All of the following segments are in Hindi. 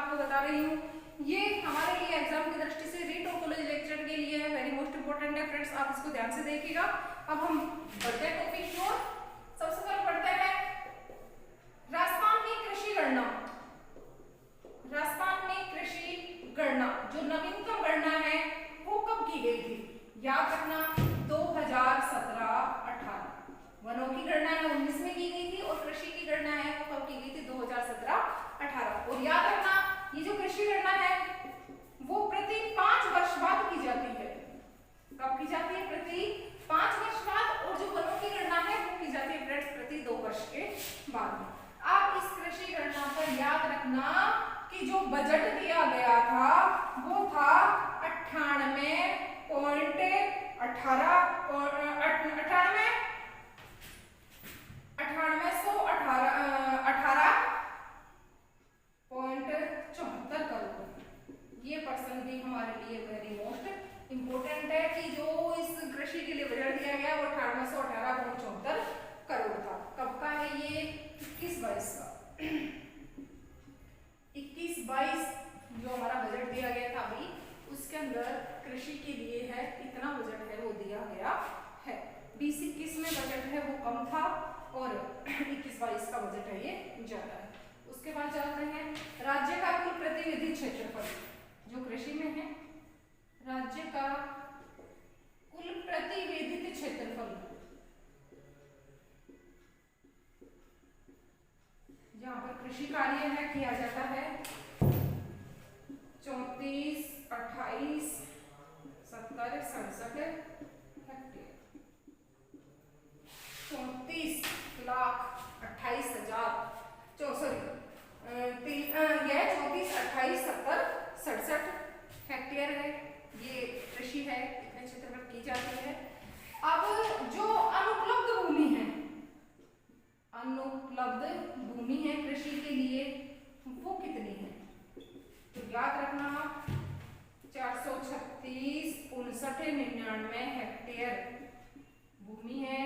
आपको बता रही हूँ, ये हमारे लिए एग्जाम की दृष्टि से रीटोपोलॉजी लेक्चर के लिए है, वेरी मोस्ट इंपोर्टेंट है फ्रेंड्स, आप इसको ध्यान से देखिएगा। अब हम बढ़ते हैं टॉपिक की ओर। सबसे पहले पढ़ते हैं राजस्थान में कृषि गणना। राजस्थान में कृषि गणना जो नवीनतम गणना है वो कब की गई थी? याद रखना 2017-18। वनों की गणना है 19 में की गई थी और कृषि की गणना है वो कब की गई थी? 2017-18। और याद रखना ये जो कृषि गणना है वो प्रति 5 वर्ष बाद की जाती है। कब की जाती है? प्रति 5 वर्ष बाद। और जो वनों की गणना है वो की जाती है फ्रेंड्स प्रति 2 वर्ष के बाद में। आप इस कृषि गणना पर याद रखना कि जो बजट दिया गया था वो था 98,18,74 करोड़। ये पर्सन भी हमारे लिए वेरी मोस्ट इंपोर्टेंट है कि जो इस कृषि के लिए बजट दिया गया वो 98,18,74 करोड़ था। कब का है ये? 21-22 का। 21-22 जो हमारा बजट दिया गया था अभी, उसके अंदर कृषि के लिए है इतना बजट है वो दिया गया है। 20-21 में बजट है वो कम था और 21-22 का बजट है ये ज्यादा है। उसके बाद जाते हैं राज्य का कुल प्रतिनिधि क्षेत्रफल जो कृषि में है। राज्य का कुल प्रतिवेदित क्षेत्रफल जहाँ पर कृषि कार्य है किया जाता है 34, 28, 70, 67 हेक्टेयर। 34,28,000 यह 34, 28, 70, 67 हेक्टेयर है। ये कृषि है, इतने क्षेत्र में की जाती है। अब जो अनुपलब्ध भूमि है, अनुपलब्ध भूमि है कृषि के लिए वो कितनी है? तो याद रखना 436, 59, 99 हेक्टेयर भूमि है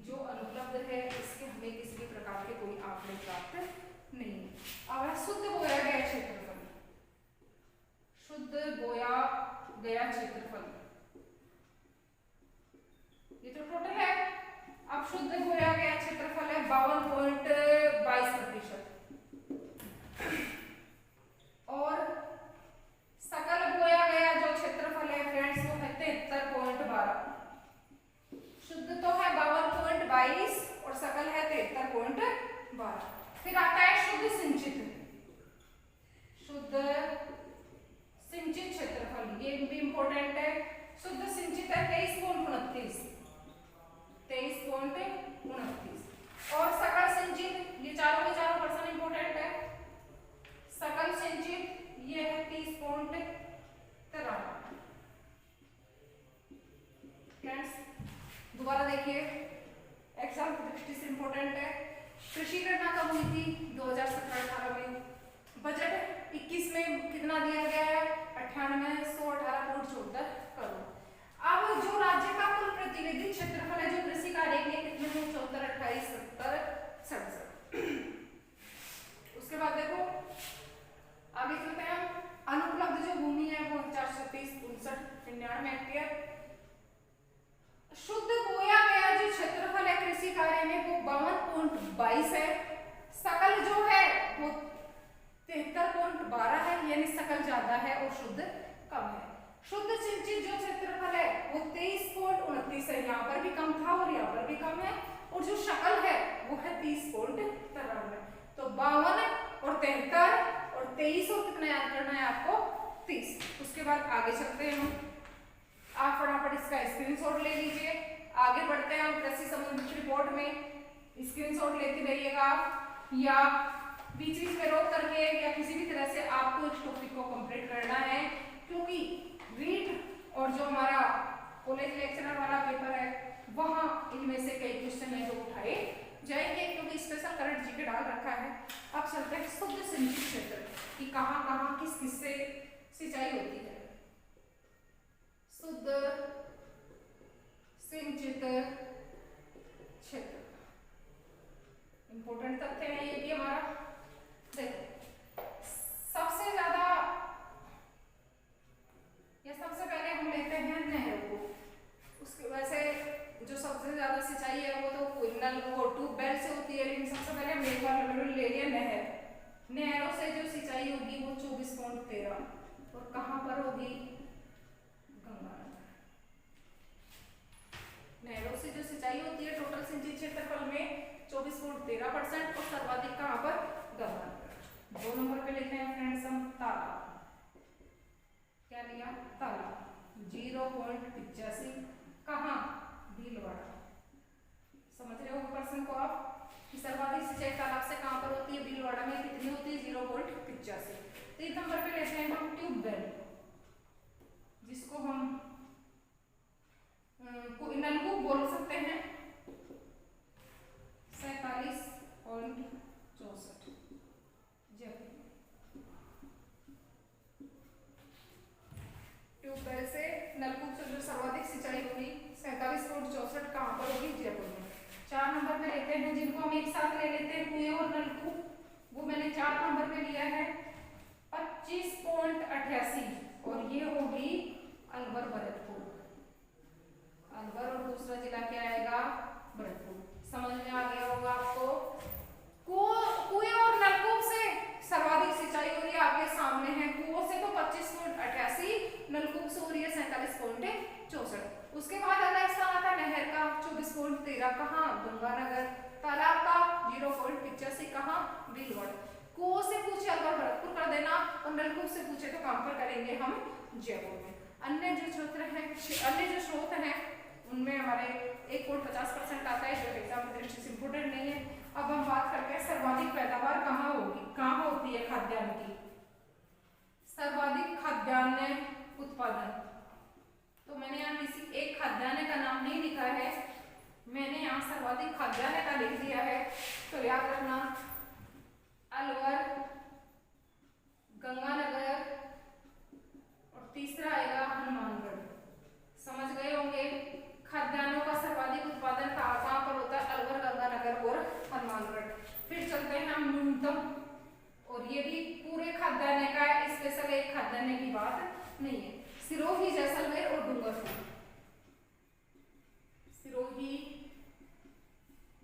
जो अनुपलब्ध है। इसके हमें किसी भी प्रकार के कोई आंकड़े प्राप्त नहीं है। अब शुद्ध बोया गया क्षेत्रफल, शुद्ध बोया गया क्षेत्रफल ये तो टोटल है। अब शुद्ध बोया गया क्षेत्रफल है 52.22% और सकल बोया गया जो क्षेत्रफल है फ्रेंड्स वो है 73.12। शुद्ध तो है 52.22 और सकल है 73.12। फिर आता है शुद्ध सिंचित, शुद्ध सिंचित क्षेत्रफल, ये भी इंपॉर्टेंट है। शुद्ध सिंचित है 23.29 और सकल सिंचित ये चारों के चारों पर्सन इंपॉर्टेंट है। सकल सिंचित ये है 30.53। फ्रेंड्स दोबारा देखिए, एग्जाम की दृष्टि से इंपॉर्टेंट है। कृषि गणना कब हुई थी? 2017-18 में। बजट 21 में कितना दिया गया है? 98,118,74 करोड़। अब जो राज्य का कुल प्रतिनिधि क्षेत्रफल है जो कृषि कार्य के लिए कितने हैं? 74, 28, 70, 67। उसके बाद देखो आगे चलते हैं। अनुपलब्ध जो भूमि है वो 436, 59, 99 हेक्टेयर। शुद्ध बोया गया जो क्षेत्रफल है कृषि कार्य में वो 52.22 है। सकल जो है वो 73.12 है, यानी सकल ज्यादा है और शुद्ध कम है। शुद्ध सिंचित जो क्षेत्रफल है वो 23.29 है, यहाँ पर भी कम था और यहाँ पर भी कम है। और जो सकल है वो है 30.93। तो 52 और 73 और 23 और कितना याद करना है आपको? 30। उसके बाद आगे चलते हैं हम, आप फटाफट इसका स्क्रीनशॉट ले लीजिए। आगे बढ़ते हैं हम कृषि संबंधित रिपोर्ट में। स्क्रीनशॉट लेते रहिएगा आप, या बीच बीच में रोक करके या किसी भी तरह से आपको इस टॉपिक को कंप्लीट करना है, क्योंकि रीड और जो हमारा कॉलेज लेक्चरर वाला पेपर है वहां इनमें से कई क्वेश्चन है जो उठाए जाएंगे, क्योंकि स्पेशल करंट जीके डाल रखा है। अब चलते हैं शुद्ध सिंचित क्षेत्र कि कहां कहां किस किस से सिंचाई होती है। शुद्ध सिंचित क्षेत्र इंपोर्टेंट तथ्य है ये भी हमारा। देखो नल वो ट्यूबवेल से होती है, लेकिन सबसे पहले हमने एक बार ले लिया नहर। नहरों से जो सिंचाई होगी वो 24.13 और कहाँ पर होगी? गंगानगर। नहरों से जो सिंचाई होती है टोटल सिंचित क्षेत्रफल में 24.13% और सर्वाधिक कहाँ पर? गंगानगर। 2 नंबर पे लिखे हैं फ्रेंड्स हम तालाब। क्या लिया? तालाब 0.85 कहाँ? भीलवाड़ा। समझ रहे हो प्रश्न को आप कि सर्वाधिक सिंचाई तालाब से कहां पर होती है? भीलवाड़ा में। कितनी होती है? 0.85। 3 नंबर पे लेते हैं हम ट्यूबवेल, जिसको हम नलकूप बोल सकते हैं। 47.64 ट्यूबवेल से नलकूप से जो सर्वाधिक सिंचाई होगी 47.64 कहां पर होगी? जयपुर में। 4 नंबर पे लेते हैं, जिनको हम एक साथ ले लेते हैं कुएं और नलकूप, वो मैंने 4 नंबर पे लिया है 25.88 और ये होगी अलवर भरतपुर। अलवर और दूसरा जिला क्या आएगा? भरतपुर। समझ में आ गया होगा आपको। कुएं और नलकूप से सर्वाधिक सिंचाई हो रही है, आपके सामने है। कुओं से तो 25.88, नलकूप से हो रही है 47.64। उसके बाद अगला स्थान आता है नहर का 24.13 कहाँ? गंगानगर। तालाब का 0.85 कहाँ? भीलवाड़ा। कुओं से पूछे अलवर भरतपुर कर देना और नलकूप से पूछे तो कहां पर करेंगे हम? जयपुर में। अन्य जो क्षेत्र हैं, अन्य जो स्रोत हैं उनमें हमारे 1.50% आता है, जो एग्जाम की दृष्टि से इंपोर्टेंट नहीं है। अब हम बात करते हैं सर्वाधिक पैदावार कहाँ होगी, कहाँ होती है खाद्यान्न की? सर्वाधिक खाद्यान्न उत्पादन। तो मैंने यहाँ किसी एक खाद्यान्न का नाम नहीं लिखा है, मैंने यहाँ सर्वाधिक खाद्यान्न का लिख दिया है। तो याद रखना अलवर, गंगानगर और तीसरा आएगा हनुमानगढ़। समझ गए होंगे। खाद्यान्नों का सर्वाधिक उत्पादन कहाँ पर होता है? अलवर, गंगानगर और हनुमानगढ़। फिर चलते हैं हम न्यूनतम, और ये भी पूरे खाद्यान्न का है, स्पेशल एक खाद्यान्न की बात नहीं है। सिरोही, जैसलमेर और डूंगरपुर। सिरोही,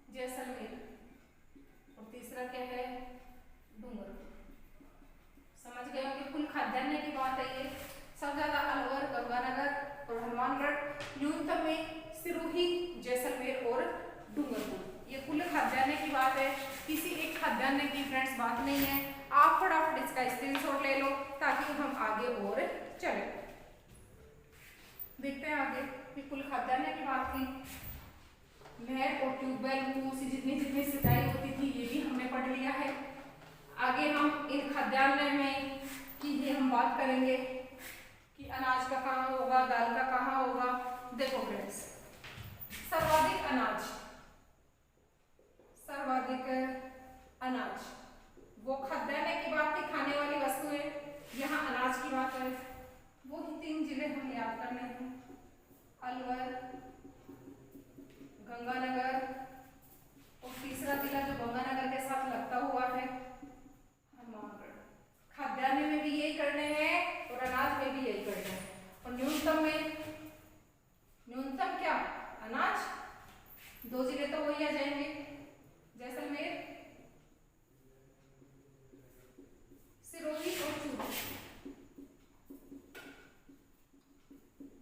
जैसलमेर और तीसरा क्या है? डूंगरपुर। समझ गए होंगे। कुल खाद्यान्न की बात है ये। सबसे ज्यादा अलवर, गंगानगर और हनुमानगढ़, न्यूनतम में सिरोही, जैसलमेर और डूंगरपुर। ये कुल खाद्यान्न की बात है, किसी एक खाद्यान्न की फ्रेंड्स बात नहीं है। आप फटाफट इसका स्क्रीनशॉट ले लो ताकि हम आगे और चले। देखते हैं आगे कि कुल खाद्यान्न की बात की। नहर और ट्यूबवेल कुओं से जितनी जितनी सिंचाई होती थी ये भी हमने पढ़ लिया है। आगे हम इन खाद्यान्न में की भी हम बात करेंगे कि अनाज का कहाँ होगा, दाल का कहाँ होगा। देखो फ्रेंड्स, सर्वाधिक अनाज, सर्वाधिक अनाज वो खाद्यान्न की बात की, खाने वाली वस्तुएं। यहाँ अनाज की बात है। वो ही 3 जिले हमें याद करने हैं, अलवर, गंगानगर और तीसरा जिला जो गंगानगर के साथ लगता हुआ है हनुमानगढ़। खाद्यान्न में भी यही करने हैं और अनाज में भी यही करने हैं। और न्यूनतम में, न्यूनतम क्या? अनाज। 2 जिले तो वही आ जाएंगे, जैसलमेर, सिरोही और चूरू।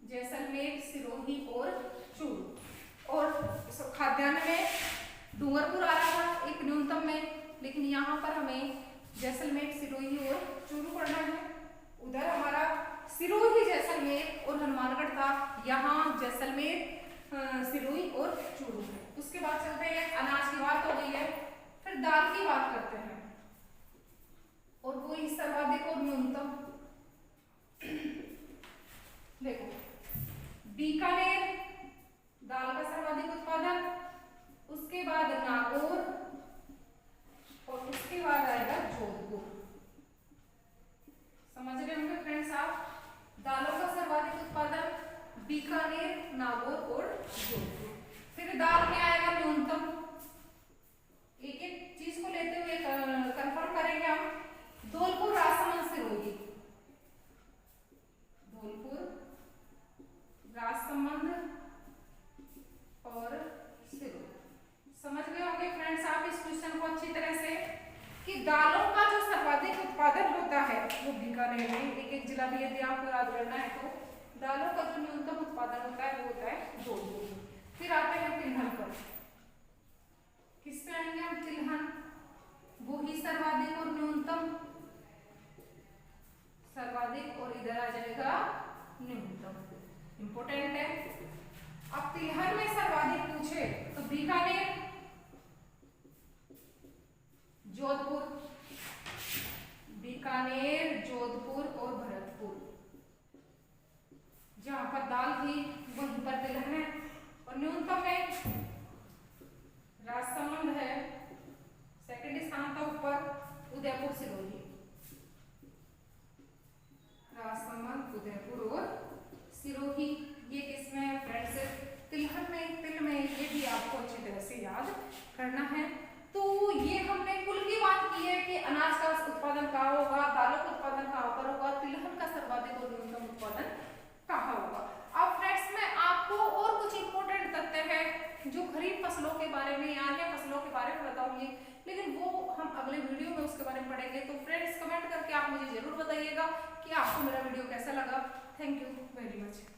जैसलमेर, सिरोही और चूरू। और खाद्यान्न में डूंगरपुर आ रहा था एक न्यूनतम में, लेकिन यहाँ पर हमें जैसलमेर, सिरोही और चूरू पढ़ना है। उधर हमारा सिरोही, जैसलमेर और हनुमानगढ़ था, यहाँ जैसलमेर, सिरोही और चूरू है। उसके बाद चलते हैं, अनाज की बात हो गई है, फिर दाल की बात करते हैं और वो ही सर्वाधिक और न्यूनतम। देखो, बीकानेर दाल का सर्वाधिक उत्पादन, उसके बाद नागौर और उसके बाद आएगा जोधपुर। समझ रहे होंगे फ्रेंड्स आप। दालों का सर्वाधिक उत्पादन बीकानेर, नागौर और जोधपुर। फिर दाल में आएगा न्यूनतम। एक एक चीज को लेते हुए कंफर्म करेंगे हम। धौलपुर, राजसमंद, सिरोही। धौलपुर, राजसमंद और सिरोही। समझ कि दालों का जो सर्वाधिक उत्पादन होता है वो बीकानेर में, एक एक जिला भी यदि आपको याद करना है तो दालों का जो न्यूनतम उत्पादन होता है वो होता है जोधपुर। फिर आते हैं तिलहन पर, किस पे आएंगे हम, तिलहन, वो ही सर्वाधिक और न्यूनतम, सर्वाधिक और इधर आ जाएगा न्यूनतम, इंपोर्टेंट है। अब तिलहन में सर्वाधिक पूछे तो बीकानेर, जोधपुर, बीकानेर, जोधपुर और भरतपुर, जहां पर दाल थी वहीं पर तिलहन है। और न्यूनतम में राजसमंद है, सेकंड स्थान था ऊपर, उदयपुर, सिरोही, राजसमंद, उदयपुर और सिरोही। ये किसमें है फ्रेंड्स, तिलहन में, तिल में, ये भी आपको अच्छी तरह से याद करना है। तो ये हमने कुल की बात की है कि अनाज का उत्पादन कहाँ होगा, दालों का उत्पादन कहाँ पर होगा, तिलहन का सर्वाधिक और न्यूनतम उत्पादन कहाँ होगा। अब फ्रेंड्स मैं आपको और कुछ इंपॉर्टेंट तथ्य है जो खरीफ फसलों के बारे में या अन्य फसलों के बारे में बताऊंगी, लेकिन वो हम अगले वीडियो में उसके बारे में पढ़ेंगे। तो फ्रेंड्स कमेंट करके आप मुझे जरूर बताइएगा कि आपको मेरा वीडियो कैसा लगा। Thank you very much.